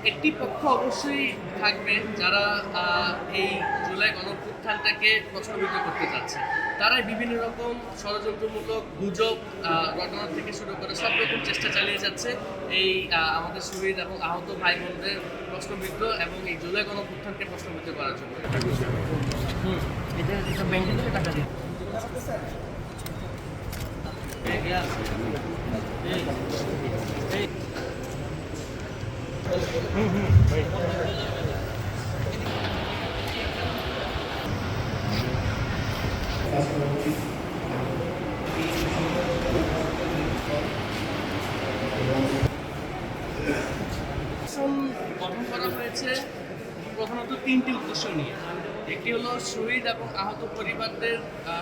একটি পক্ষ অবশ্যই থাকবে যারা এই জুলাই গণঅভ্যুত্থানটাকে প্রশ্নবিদ্ধ করতে চাচ্ছে। তারাই বিভিন্ন রকম ষড়যন্ত্রমূলক গুজব রটানো থেকে শুরু করে সব রকম চেষ্টা চালিয়ে যাচ্ছে এই আমাদের শহীদ এবং আহত ভাই বোনদের প্রশ্নবিদ্ধ এবং এই জুলাই গণঅভ্যুত্থানকে প্রশ্নবিদ্ধ করার জন্য। গঠন করা হয়েছে প্রধানত তিনটি উদ্দেশ্য নিয়ে। একটি হলো শহীদ এবং আহত পরিবারদের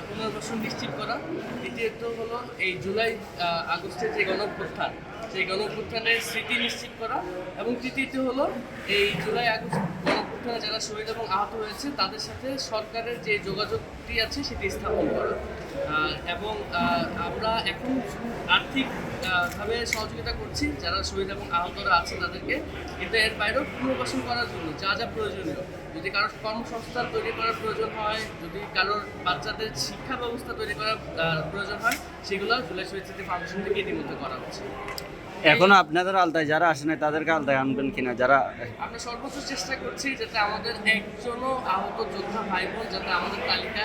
পুনর্বাসন নিশ্চিত করা, দ্বিতীয়ত হলো এই জুলাই আগস্টের যে গণঅভ্যুত্থান সেই গণঅভ্যুত্থানের স্মৃতি নিশ্চিত করা, এবং তৃতীয়ত হলো এই জুলাই আগস্ট গণঅভ্যুত্থানে যারা শহীদ এবং আহত হয়েছে তাদের সাথে সরকারের যে যোগাযোগটি আছে সেটি স্থাপন করা। এবং আমরা এখন আর্থিকভাবে সহযোগিতা করছি যারা শহীদ এবং আহতরা আছে তাদেরকে, কিন্তু এর বাইরেও পুনর্বাসন করার জন্য যা যা প্রয়োজনীয়, যদি কারোর কর্মসংস্থান তৈরি করার প্রয়োজন হয়, যদি কারোর বাচ্চাদের শিক্ষা ব্যবস্থা তৈরি করার প্রয়োজন হয়, সেগুলো জুলাই শহীদ স্মৃতি ফাউন্ডেশন থেকে ইতিমধ্যে করা হচ্ছে। এখনো আপনাদের আলতায় যারা আসে না তাদেরকে আলতায় আনবেন কিনা? যারা আমরা সর্বোচ্চ চেষ্টা করছি যাতে আমাদের একজনও আহত যোদ্ধা ভাই বোন যাতে আমাদের তালিকা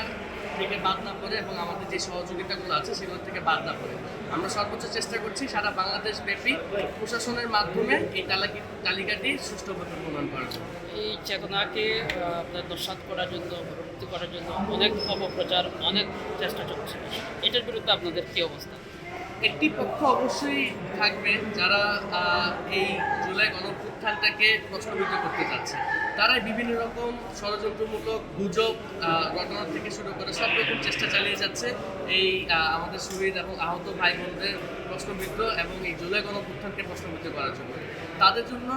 থেকে বাদ না পড়ে এবং আমাদের যে সহযোগিতাগুলো আছে সেগুলো থেকে বাদ না পড়ে। আমরা সর্বোচ্চ চেষ্টা করছি সারা বাংলাদেশ ব্যাপী প্রশাসনের মাধ্যমে এই তালিকাটি সুষ্ঠুভাবে প্রণয়ন করার জন্য। এই চেতনাকে আপনার নস্যাৎ করার জন্য, প্রবৃত্তি করার জন্য অনেক অপপ্রচার, অনেক চেষ্টা চলছে। এটার বিরুদ্ধে আপনাদের কী অবস্থা? একটি পক্ষ অবশ্যই থাকবে যারা এই জুলাই গণঅভ্যুত্থানটাকে প্রশ্নবিদ্ধ করতে চাচ্ছে। তারাই বিভিন্ন রকম ষড়যন্ত্রমূলক গুজব রটানো থেকে শুরু করে সব রকম চেষ্টা চালিয়ে যাচ্ছে এই আমাদের শহীদ এবং আহত ভাই বোনদের প্রশ্নবিদ্ধ এবং এই জুলাই গণঅভ্যুত্থানকে প্রশ্নবিদ্ধ করার জন্য। তাদের জন্য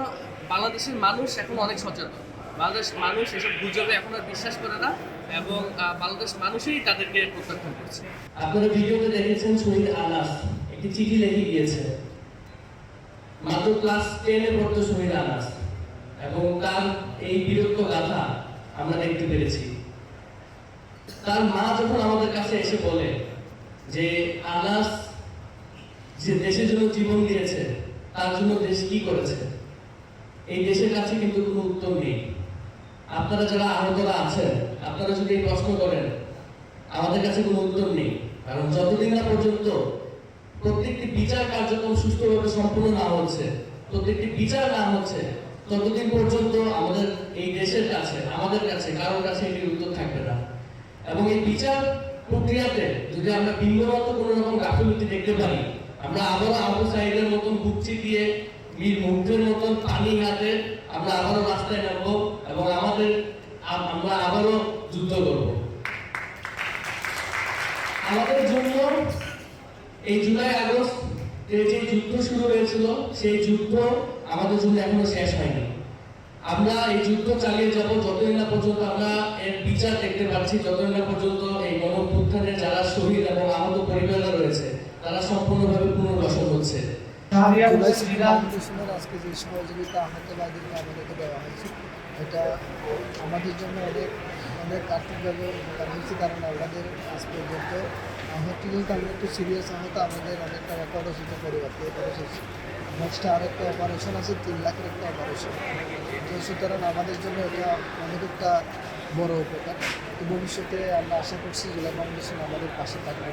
বাংলাদেশের মানুষ এখন অনেক সচেতন। বাংলাদেশ মানুষ এসব গুজবে এখন আর বিশ্বাস করে না এবং বাংলাদেশ মানুষই তাদেরকে প্রত্যাখ্যান করছে। আপনারা ভিডিওতে দেখেছেন শহীদ আনাস একটি চিঠি লিখে গিয়েছে। মাত্র ক্লাস 10-এ পড়তো শহীদ আনাস, এবং তার এই বিরক্ত গাথা আমরা দেখতে পেরেছি। তার মা যখন আমাদের কাছে এসে বলে যে আনাস যে দেশের জন্য জীবন দিয়েছে, তার জন্য দেশ কি করেছে, এই দেশের কাছে কিন্তু কোনো উত্তর নেই। আপনারা যারা আহতরা আছেন, আপনারা যদি এই প্রশ্ন করেন, আমাদের কাছে কোনো উত্তর নেই। কারণ যতদিন না পর্যন্ত প্রত্যেকটি বিচার কার্যক্রম সুষ্ঠুভাবে সম্পূর্ণ না হচ্ছে, প্রত্যেকটি বিচার না হচ্ছে, ততদিন পর্যন্ত আমাদের এই দেশের কাছে, আমাদের কাছে, কারোর কাছে এটির উত্তর থাকবে না। এবং এই বিচার প্রক্রিয়াতে যদি আমরা বিন্দুমাত্র কোনো রকম গাফিলতি দেখতে পারি, আমরা আবারও আবু সাঈদের মতন বুক চিতিয়ে মীর মুগ্ধের মতন পানি হাতে আমরা আবারও রাস্তায় নামবো এবং আমরা আবারও যুদ্ধ করব। আমাদের জন্য এই জুলাই আগস্ট যে যুদ্ধ শুরু হয়েছিল, সেই যুদ্ধ আমাদের জন্য এখনো শেষ হয়নি। আমরা এই যুদ্ধ চালিয়ে যাব যতদিন না পর্যন্ত আমরা এর বিচার দেখতে পাচ্ছি, যতদিন না পর্যন্ত এই গণঅভ্যুত্থানের যারা শহীদ এবং আহত পরিবাররা রয়েছে তারা সম্পূর্ণভাবে পুনর্বাসন হচ্ছে। আজকে যে সহযোগিতা আহত ভাইদেরকে আমাদেরকে দেওয়া হয়েছে, এটা আমাদের জন্য অনেক অনেক আর্থিকভাবে উপকার হয়েছে। কারণ আমাদের আজ পর্যন্ত আহত যেহেতু আমরা একটু সিরিয়াস আহত, আমাদের অনেক টাকা খরচ হতে পরিবারকে খরচ হচ্ছে। নেক্সট আরেকটা অপারেশন আছে, 3 লাখের একটা অপারেশন। তো সুতরাং আমাদের জন্য এটা অনেক একটা বড় উপকার। তো ভবিষ্যতে আমরা আশা করছি জেলা ফাউন্ডেশন আমাদের পাশে থাকবে।